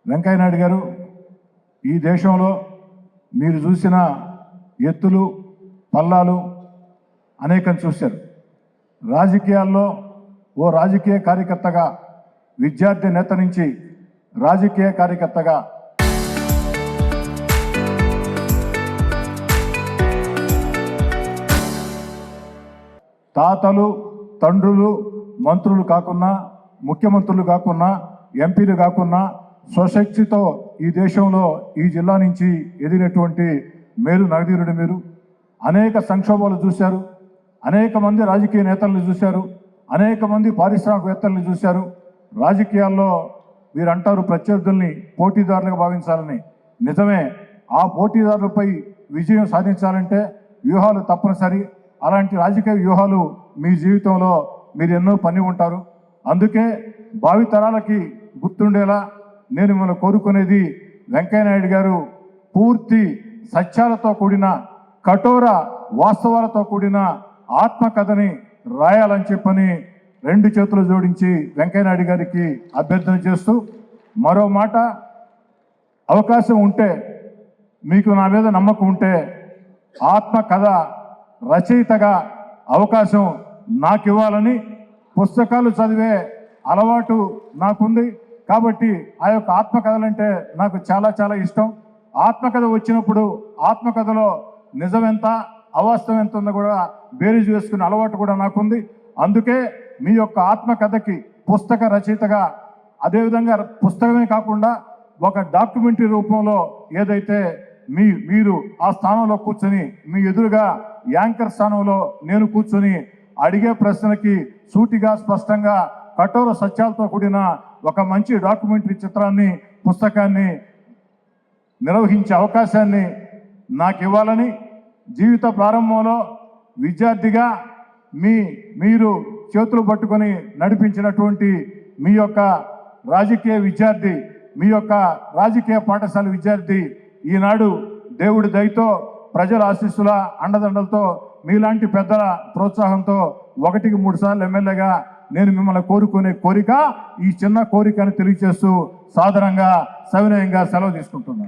వెంకయ్య నాయుడు గారు, ఈ దేశంలో మీరు చూసిన ఎత్తులు పల్లాలు అనేకం చూశారు. రాజకీయాల్లో ఓ రాజకీయ కార్యకర్తగా, విద్యార్థి నేత నుంచి రాజకీయ కార్యకర్తగా తాతలు తండ్రులు మంత్రులు కాకున్నా, ముఖ్యమంత్రులు కాకున్నా, ఎంపీలు కాకున్నా స్వశక్తితో ఈ దేశంలో ఈ జిల్లా నుంచి ఎదిగినటువంటి మేలు నగధీరుడు మీరు. అనేక సంక్షోభాలు చూశారు, అనేక మంది రాజకీయ నేతలను చూశారు, అనేక మంది పారిశ్రామికవేత్తలను చూశారు. రాజకీయాల్లో మీరు అంటారు ప్రత్యర్థుల్ని పోటీదారులుగా భావించాలని. నిజమే, ఆ పోటీదారులపై విజయం సాధించాలంటే వ్యూహాలు తప్పనిసరి. అలాంటి రాజకీయ వ్యూహాలు మీ జీవితంలో మీరు ఎన్నో పని ఉంటారు. అందుకే భావితరాలకి గుర్తుండేలా నేను మిమ్మల్ని కోరుకునేది, వెంకయ్య నాయుడు గారు పూర్తి సత్యాలతో కూడిన, కఠోర వాస్తవాలతో కూడిన ఆత్మకథని రాయాలని చెప్పని రెండు చేతులు జోడించి వెంకయ్య నాయుడు గారికి అభ్యర్థన చేస్తూ, మరో మాట, అవకాశం ఉంటే, మీకు నా మీద నమ్మకం ఉంటే, ఆత్మకథ రచయితగా అవకాశం నాకు ఇవ్వాలని, పుస్తకాలు చదివే అలవాటు నాకుంది కాబట్టి ఆ యొక్క ఆత్మకథలంటే నాకు చాలా చాలా ఇష్టం. ఆత్మకథ వచ్చినప్పుడు ఆత్మకథలో నిజం ఎంత అవాస్తవం ఎంత ఉందో కూడా బేరీజు వేసుకునే అలవాటు కూడా నాకుంది. అందుకే మీ యొక్క ఆత్మకథకి పుస్తక రచయితగా, అదేవిధంగా పుస్తకమే కాకుండా ఒక డాక్యుమెంటరీ రూపంలో ఏదైతే మీరు ఆ స్థానంలో కూర్చొని, మీ ఎదురుగా యాంకర్ స్థానంలో నేను కూర్చొని అడిగే ప్రశ్నలకి సూటిగా స్పష్టంగా కఠోర సత్యాలతో కూడిన ఒక మంచి డాక్యుమెంటరీ చిత్రాన్ని, పుస్తకాన్ని నిర్వహించే అవకాశాన్ని నాకు ఇవ్వాలని, జీవిత ప్రారంభంలో విద్యార్థిగా మీరు చేతులు పట్టుకొని నడిపించినటువంటి మీ యొక్క రాజకీయ విద్యార్థి, మీ యొక్క రాజకీయ పాఠశాల విద్యార్థి ఈనాడు దేవుడి దయతో, ప్రజల ఆశీస్సుల అండదండలతో, మీలాంటి పెద్దల ప్రోత్సాహంతో 1-3 సార్లు ఎమ్మెల్యేగా నేను మిమ్మల్ని కోరుకునే కోరిక, ఈ చిన్న కోరికను తెలియజేస్తూ సాధారణంగా సవినయంగా సెలవు తీసుకుంటున్నాను.